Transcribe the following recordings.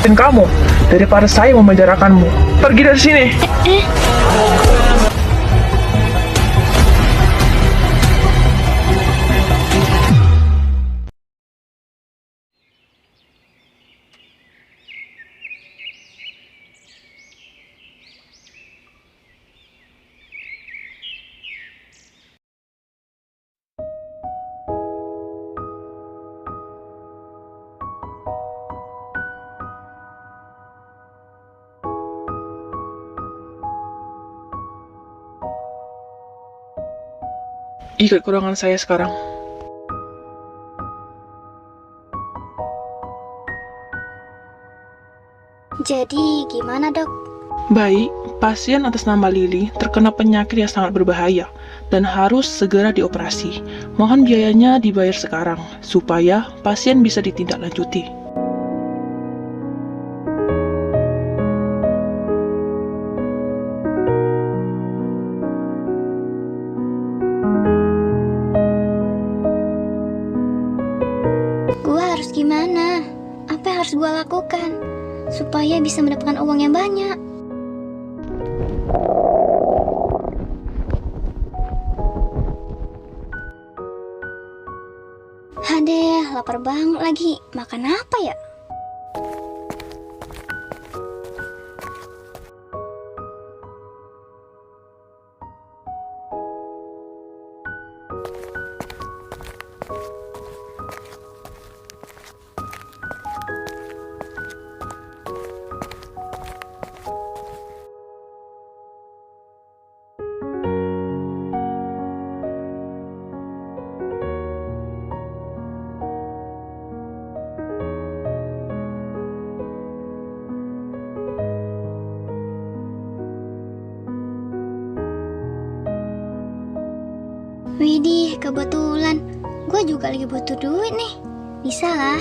Dan kamu, daripada saya memenjarakanmu. Pergi dari sini. Ikut ke ruangan saya sekarang. Jadi gimana dok? Baik, pasien atas nama Lily terkena penyakit yang sangat berbahaya dan harus segera dioperasi. Mohon biayanya dibayar sekarang, supaya pasien bisa ditindaklanjuti. Gua harus gimana? Apa yang harus gua lakukan supaya bisa mendapatkan uang yang banyak? Hadeh, lapar banget lagi. Makan apa ya? Widih, kebetulan gue juga lagi butuh duit nih. Bisa lah.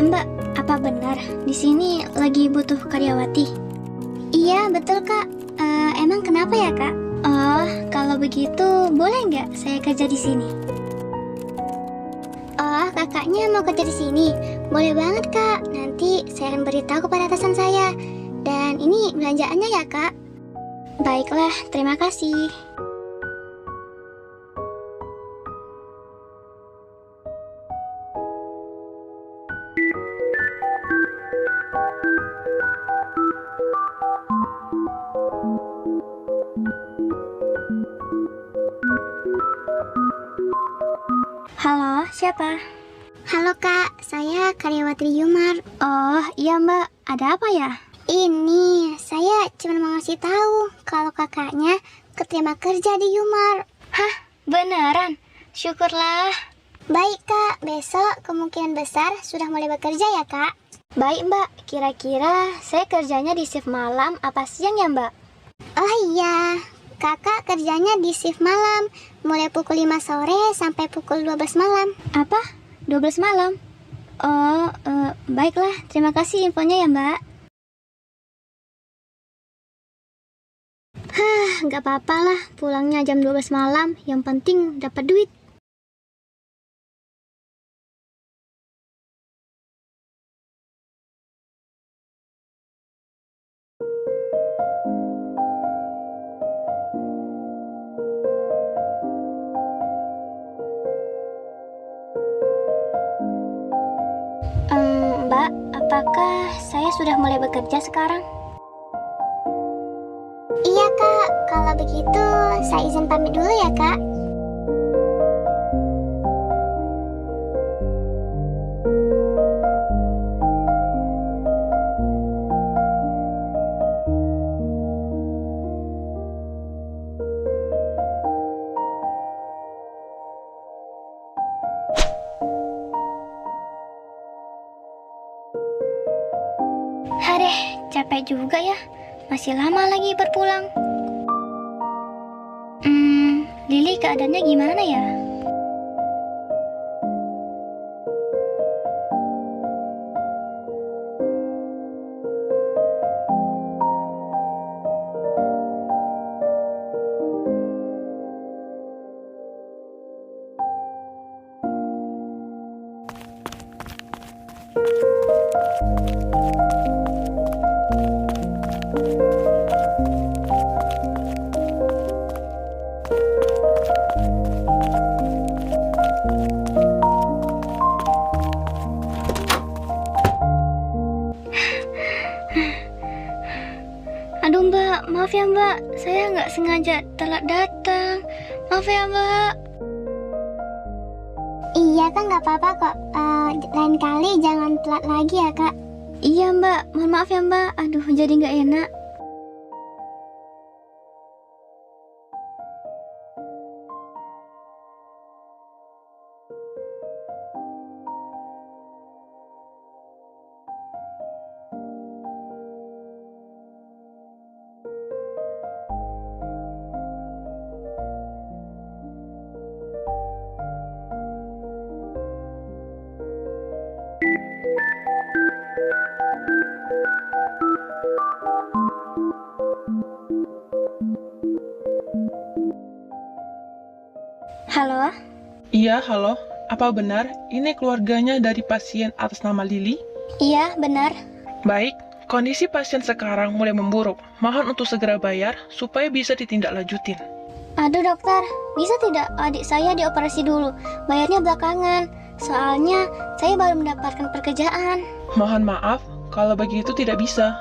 Mbak, apa benar di sini lagi butuh karyawati? Iya, betul Kak. Emang kenapa ya Kak? Oh, kalau begitu boleh nggak saya kerja di sini? Oh, kakaknya mau kerja di sini? Boleh banget Kak. Nanti saya akan beritahu kepada atasan saya. Dan ini belanjaannya ya Kak. Baiklah, terima kasih. Halo, siapa? Halo Kak, saya karyawati Yumar. Oh, iya Mbak, ada apa ya? Ini, saya cuma mau ngasih tahu kalau kakaknya keterima kerja di Yumar. Hah, beneran? Syukurlah. Baik Kak, besok kemungkinan besar sudah mulai bekerja ya Kak? Baik Mbak, kira-kira saya kerjanya di shift malam apa siang ya Mbak? Oh iya, kakak kerjanya di shift malam, mulai pukul 5 sore sampai pukul 12 malam. Apa? 12 malam? Oh, baiklah, terima kasih infonya ya Mbak. Nggak apa-apa lah, pulangnya jam 12 malam, yang penting dapat duit. Mbak, apakah saya sudah mulai bekerja sekarang? Iya Kak, kalau begitu saya izin pamit dulu ya Kak. Hadeh, capek juga ya. Masih lama lagi berpulang. Lily keadaannya gimana ya? Maaf ya Mbak, saya nggak sengaja telat datang. Maaf ya Mbak. Iya Kak, nggak apa-apa kok. Lain kali jangan telat lagi ya Kak. Iya Mbak, mohon maaf ya Mbak. Aduh, jadi nggak enak. Halo? Iya, halo. Apa benar ini keluarganya dari pasien atas nama Lily? Iya, benar. Baik, kondisi pasien sekarang mulai memburuk. Mohon untuk segera bayar supaya bisa ditindaklanjutin. Aduh dokter, bisa tidak adik saya dioperasi dulu? Bayarnya belakangan. Soalnya saya baru mendapatkan pekerjaan. Mohon maaf, kalau begitu tidak bisa.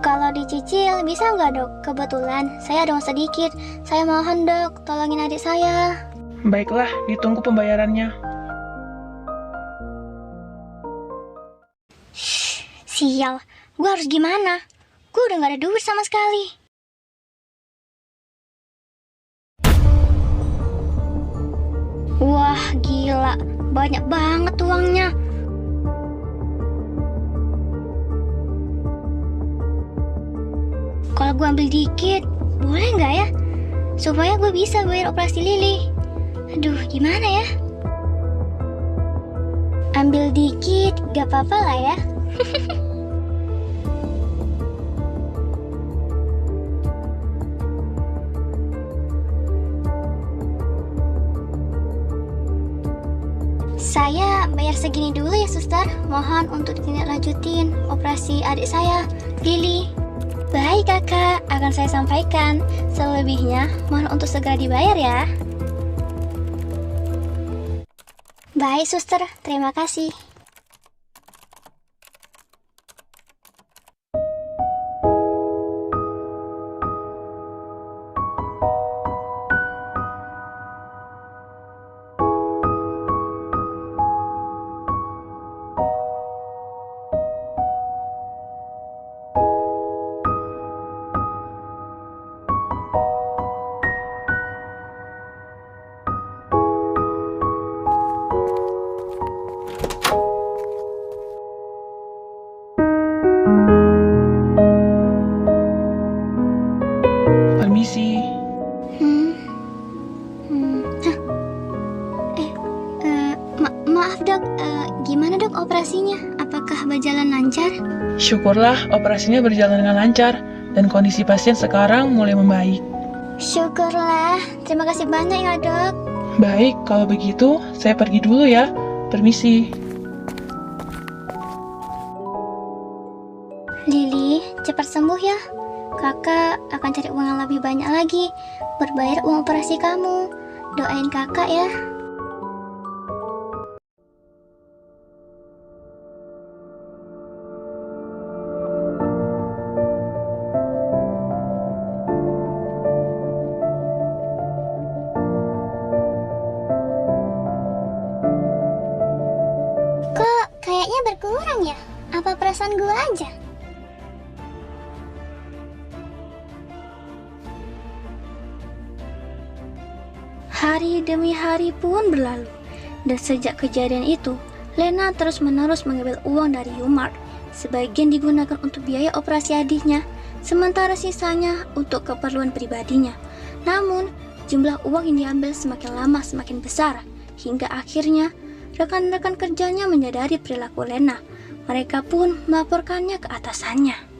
Kalau dicicil bisa nggak dok? Kebetulan saya ada uang sedikit. Saya mohon dok, tolongin adik saya. Baiklah, ditunggu pembayarannya. Sial, gue harus gimana? Gue udah gak ada duit sama sekali. Wah, gila. Banyak banget uangnya. Kalau gue ambil dikit, boleh nggak ya? Supaya gue bisa bayar operasi Lily. Aduh, gimana ya? Ambil dikit, gak apa-apa lah ya. Saya bayar segini dulu ya suster. Mohon untuk ditindaklanjutin operasi adik saya, Lily. Baik kakak, akan saya sampaikan. Selebihnya mohon untuk segera dibayar ya. Baik suster, terima kasih. Permisi. Maaf dok, gimana dok operasinya? Apakah berjalan lancar? Syukurlah operasinya berjalan dengan lancar dan kondisi pasien sekarang mulai membaik. Syukurlah, terima kasih banyak ya dok. Baik, kalau begitu saya pergi dulu ya. Permisi. Lily, cepat sembuh ya. Kakak akan cari uang yang lebih banyak lagi berbayar uang operasi kamu. Doain kakak ya. Kok kayaknya berkurang ya? Apa perasaan gue aja? Hari demi hari pun berlalu, dan sejak kejadian itu, Lena terus-menerus mengambil uang dari Yumar. Sebagian digunakan untuk biaya operasi adiknya, sementara sisanya untuk keperluan pribadinya. Namun, jumlah uang yang diambil semakin lama semakin besar, hingga akhirnya rekan-rekan kerjanya menyadari perilaku Lena. Mereka pun melaporkannya ke atasannya.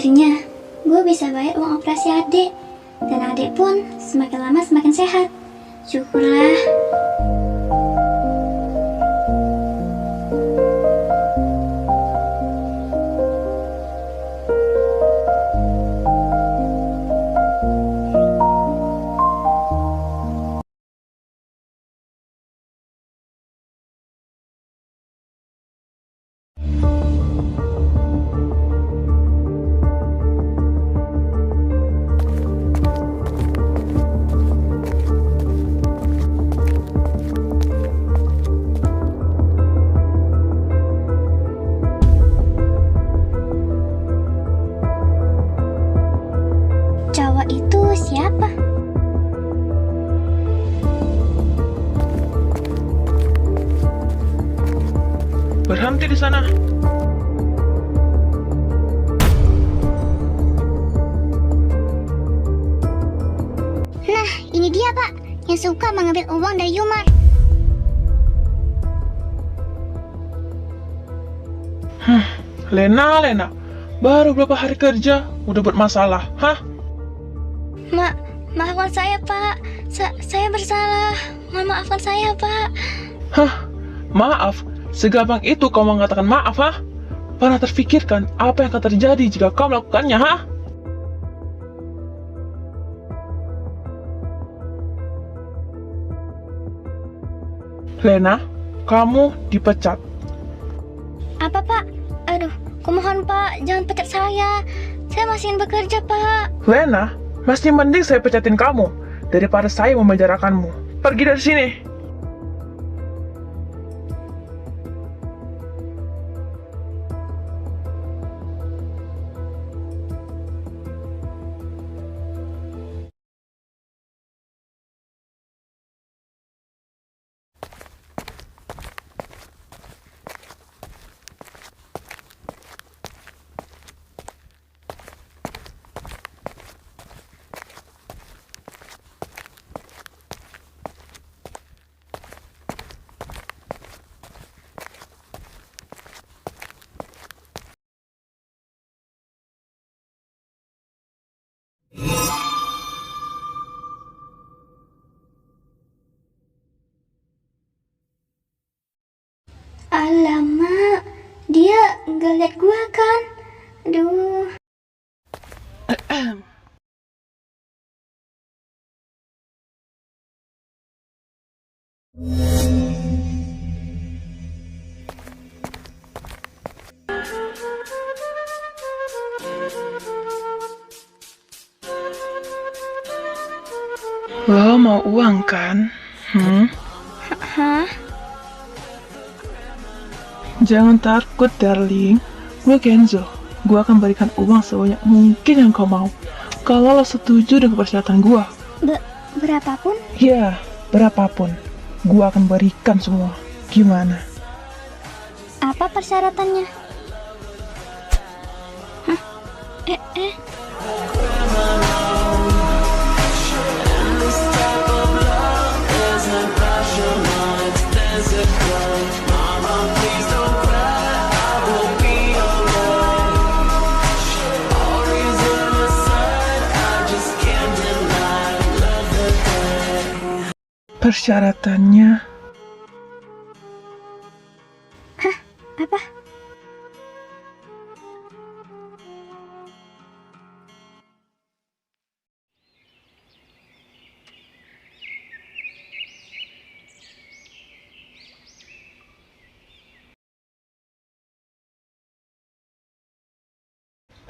Akhirnya, gue bisa bayar uang operasi adik. Dan adik pun semakin lama semakin sehat. Syukurlah. Cowok itu siapa? Berhenti di sana. Nah, ini dia Pak, yang suka mengambil uang dari Yumar. Lena, baru berapa hari kerja, udah buat masalah, hah? Maafkan saya Pak, saya bersalah. Maafkan saya Pak. Hah? Maaf? Segampang itu kau mengatakan maaf, hah? Pernah terfikirkan apa yang akan terjadi jika kau melakukannya, hah? Lena, kamu dipecat. Apa Pak? Aduh, kumohon Pak, jangan pecat saya. Saya masih ingin bekerja Pak. Lena, masih mending saya pecatin kamu daripada saya memenjarakanmu. Pergi dari sini. Alamak, dia nggak lihat gua kan? Aduh. Lo mau uang kan? Hah? Jangan takut, darling. Gue Kenzo. Gue akan berikan uang sebanyak mungkin yang kau mau. Kalau lo setuju dengan persyaratan gue. Berapapun? Ya, berapapun. Gue akan berikan semua. Gimana? Apa persyaratannya? Hah? Persyaratannya, Apa?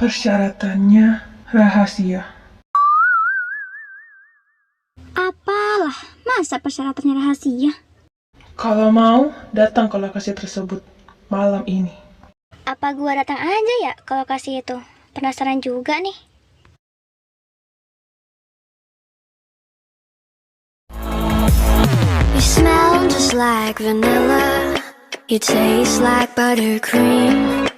persyaratannya rahasia. Apalah, masa persyaratannya rahasia? Kalau mau, datang ke lokasi tersebut malam ini. Apa gua datang aja ya ke lokasi itu? Penasaran juga nih. You smell just like vanilla. You taste like buttercream.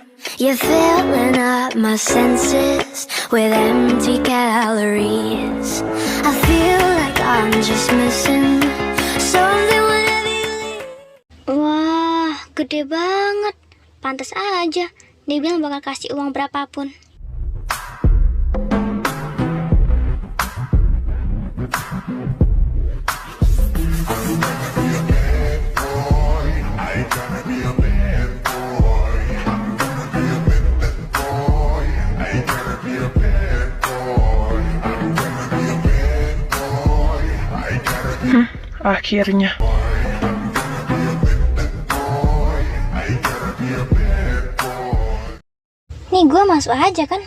You're filling up my senses with empty calories. I feel like I'm just missing something whenever you leave. Wah, gede banget. Pantas aja. Dia bilang bakal kasih uang berapapun. Akhirnya. Nih gue masuk aja kan.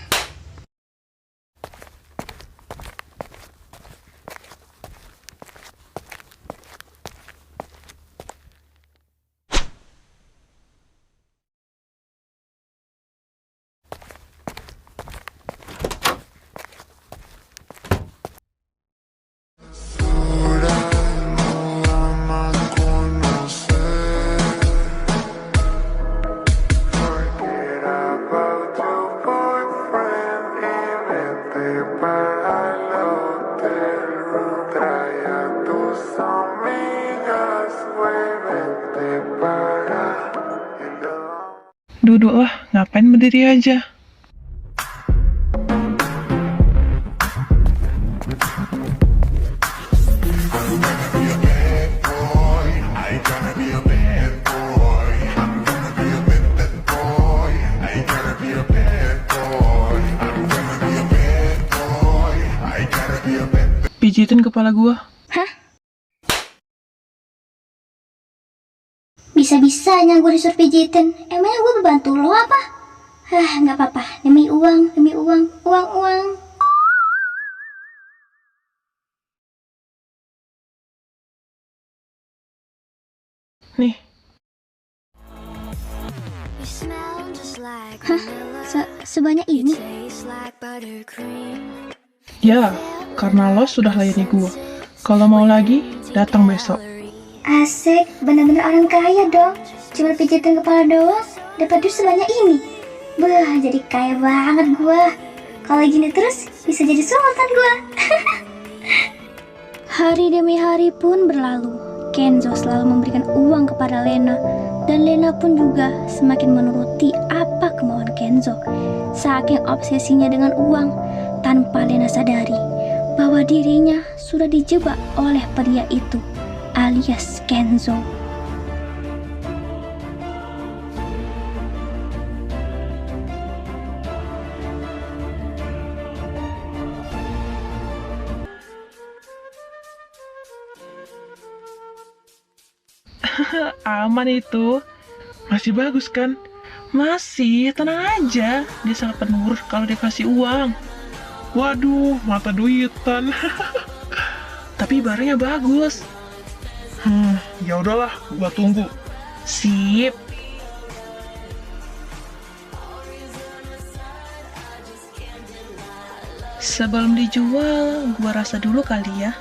Duduklah, ngapain berdiri aja? Pijitin kepala gua. Hah? Bisa-bisanya gue disuruh pijitin. Emangnya gue membantu lo apa? Nggak apa-apa. Demi uang, uang. Nih, You smell just like Hah? vanilla. Sebanyak You ini? taste like buttercream. ya, karena lo sudah layani gua. Kalau mau lagi, datang besok. Asik, bener-bener orang kaya dong. Cuma pijitin kepala doang, dapat duit sebanyak ini. Jadi kaya banget gua. Kalau gini terus, bisa jadi sultan gua. Hari demi hari pun berlalu. Kenzo selalu memberikan uang kepada Lena, dan Lena pun juga semakin menuruti apa kemauan Kenzo. Saking obsesinya dengan uang, tanpa Lena sadari bahwa dirinya sudah dijebak oleh pria itu, alias Kenzo. Aman itu. Masih bagus kan? Masih, tenang aja. Dia sangat penurut kalau dikasih uang. Waduh, mata duitan. Tapi barangnya bagus. Ya udahlah, gua tunggu. Sip. Sebelum dijual, gua rasa dulu kali ya.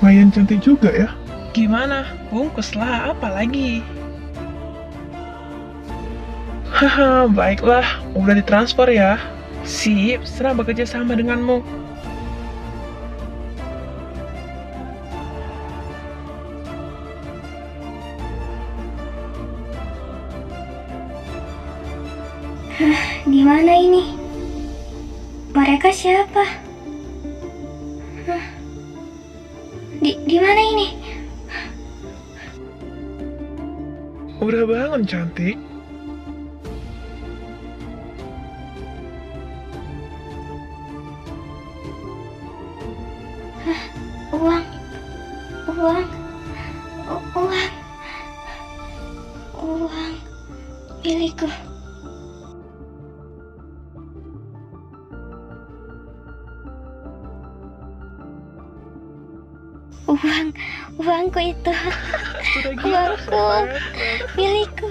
Lumayan cantik juga ya. Gimana? Bungkuslah, apa lagi? Haha, baiklah, udah ditransfer ya. Sip, senang bekerja sama denganmu. Di mana ini? Mereka siapa? Di mana ini? Udah bangun cantik. Uang milikku. Uangku itu. Sudah gila. Uangku milikku.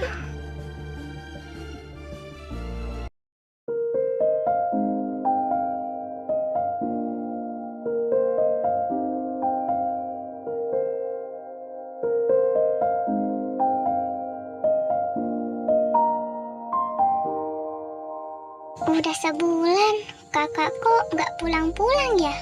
bulan kakak kok nggak pulang-pulang ya?